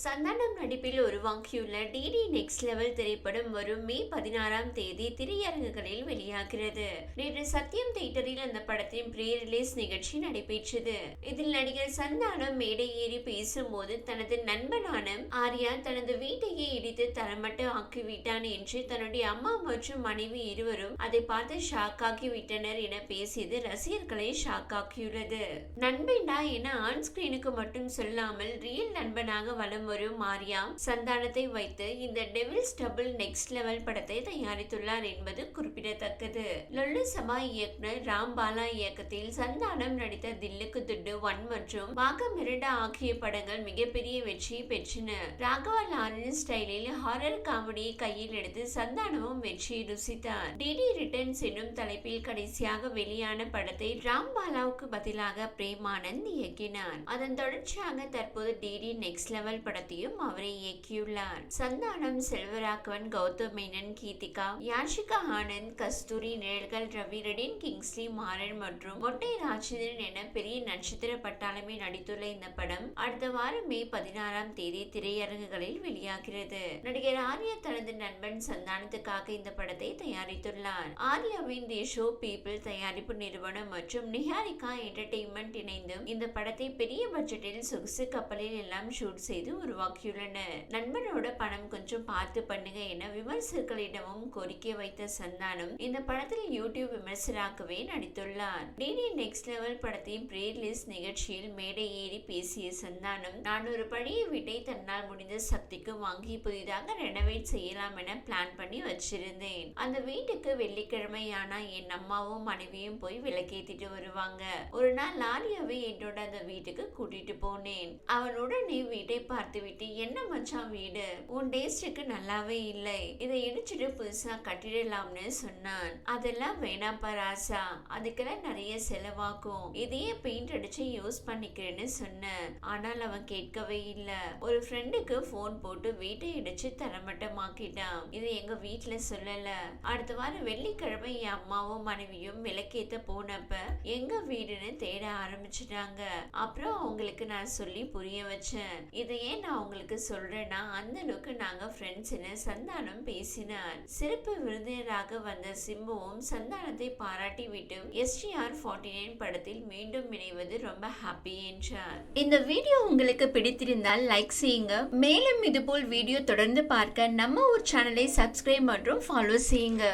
சந்தானம் நடிப்பில் உருவாக்கியுள்ள DD next level திரைப்படம் வரும் மே 16ஆம் தேதி திரையரங்குகளில் வெளியாகிறது. நேற்று சத்யம் தியேட்டரில் அந்த படத்தின் ப்ரீ ரிலீஸ் நிகழ்ச்சி நடைபெற்றது. இதில் நடிகர் சந்தானம் மேடை ஏறி பேசும்போது தனது நண்பனான ஆர்யா தனது வீட்டையே இடித்து தரமட்டு ஆக்கிவிட்டான் என்று தன்னுடைய அம்மா மற்றும் மனைவி இருவரும் அதை பார்த்து ஷாக் ஆகிவிட்டனர் என பேசியது ரசிகர்களை ஷாக் ஆக்கியுள்ளது. நண்பன்டா என ஆன் ஸ்கிரீனுக்கு மட்டும் சொல்லாமல் ரியல் நண்பனாக வலம் வரும் ஆர்யா சந்தானத்தை வைத்து இந்த டெவில்ஸ் டபுள் நெக்ஸ்ட் லெவல் படத்தை தயாரித்துள்ளார் என்பது குறிப்பிடத்தக்கது. லொல்லு சபா இயக்குனர் ராம்பாலா இயக்கத்தில் சந்தானம் நடித்த தில்லுக்கு துட்டு 1 மற்றும் பாகம் 2 ஆகிய படங்கள் மிகப்பெரிய வெற்றி பெற்றன. ராகவா லாரன்ஸ் ஸ்டைலில் ஹாரர் காமெடியை கையில் எடுத்து சந்தானமும் வெற்றி ருசித்தார். டிடி ரிட்டர்ன்ஸ் என்னும் தலைப்பில் கடைசியாக வெளியான படத்தை ராம்பாலாவுக்கு பதிலாக பிரேமானந்த் இயக்கினார். அதன் தொடர்ச்சியாக தற்போது டிடி நெக்ஸ்ட் லெவல் படத்தையும் அவரை இயக்கியுள்ளார். சந்தானம், செல்வராகவன், கௌதம் மேனன், கீதிகா, யாஷிகா ஆனந்த், கஸ்தூரி, நிழல்கள், ரவி, ரெடின், கிங்ஸ்லி, மாறன் மற்றும் மொட்டை ராஜேந்திரன் என பெரிய நட்சத்திர பட்டாளமே நடித்துள்ள இந்த படம் அடுத்த வாரம் மே 16ஆம் தேதி திரையரங்குகளில் வெளியாகிறது. நடிகர் ஆர்யா தனது நண்பன் சந்தானத்துக்காக இந்த படத்தை தயாரித்துள்ளார். ஆர்யாவின் தி ஷோ பீப்பிள் தயாரிப்பு நிறுவனம் மற்றும் நிஹாரிகா என்டர்டெயின்மெண்ட் இணைந்து இந்த படத்தை பெரிய பட்ஜெட்டில் சொகுசு கப்பலில் எல்லாம் ஷூட் செய்து உருவாக்கியுள்ளனர். நண்பனோட பணம் கொஞ்சம் பார்த்து பண்ணுங்க என விமர்சகர்களிடமும் கோரிக்கை வைத்த சந்தானம் இந்த படத்தில் யூடியூப் விமர்சகராகவே நடித்துள்ளார். டிடி நெக்ஸ்ட் லெவல் படத்தின் ப்ரீ ரிலீஸ் நிகழ்ச்சியில் மேடை ஏறி பேசிய சந்தானம், நான் ஒரு பழைய வீட்டை தன்னால் முடிந்த சக்திக்கு வாங்கி புதிதாக ரெனோவேட் செய்யலாம் என பிளான் பண்ணி வச்சிருந்தேன். அந்த வீட்டுக்கு வெள்ளிக்கிழமை ஆனா என் அம்மாவும் மனைவியும் போய் விளக்கேத்திட்டு வருவாங்க. ஒரு நாள் லாரியாவை என்னோட அந்த வீட்டுக்கு கூட்டிட்டு போனேன். அவன் உடனே வீட்டை பார்த்துவிட்டு, என்ன மச்சான் வீடு உன் டேஸ்டுக்கு நல்லாவே இல்லை, இதை இடிச்சுட்டு புதுசா கட்டிடலாம்னு சொன்னான். அதெல்லாம் வேணாப்பா ராசா, அதுக்கெல்லாம் நிறைய செலவாகும், இதையே பெயிண்ட் அடிச்சு யூஸ் பண்ணிக்கிறேன்னு சொன்னேன். ஆனால் அவன் கேட்கவே இல்ல. ஒரு ஃப்ரெண்டுக்கு போன் போட்டு வீட்டை இடிச்சு தரமட்டமாக்கிட்டான். இது எங்க வீட்டுல சொல்லல. அடுத்த வாரம் வெள்ளிக்கிழமை என் அம்மாவும் மனைவியும் விளக்கேத்த போனப்ப எங்க வீடுன்னு தேட ஆரம்பிச்சுட்டாங்க. அப்புறம் அவங்களுக்கு நான் சொல்லி புரிய வச்சேன். இதையே நான் உங்களுக்கு சொல்றேன்னா அந்த அளவுக்கு நாங்க ஃப்ரெண்ட்ஸ்னு சந்தானம் பேசினார். சிறப்பு விருந்தினராக வந்த சிம்புவும் சந்தானத்தை பாராட்டி விட்டு STR 49 படத்தில் மீண்டும் இணைவது ரொம்ப ஹாப்பி என்றார். இந்த வீடியோ உங்களுக்கு பிடித்திருந்தால் லைக் செய்யுங்க. மேலும் இதுபோல் வீடியோ தொடர்ந்து பார்க்க நம்ம ஒரு சேனலை சப்ஸ்கிரைப் மற்றும் ஃபாலோ செய்யுங்க.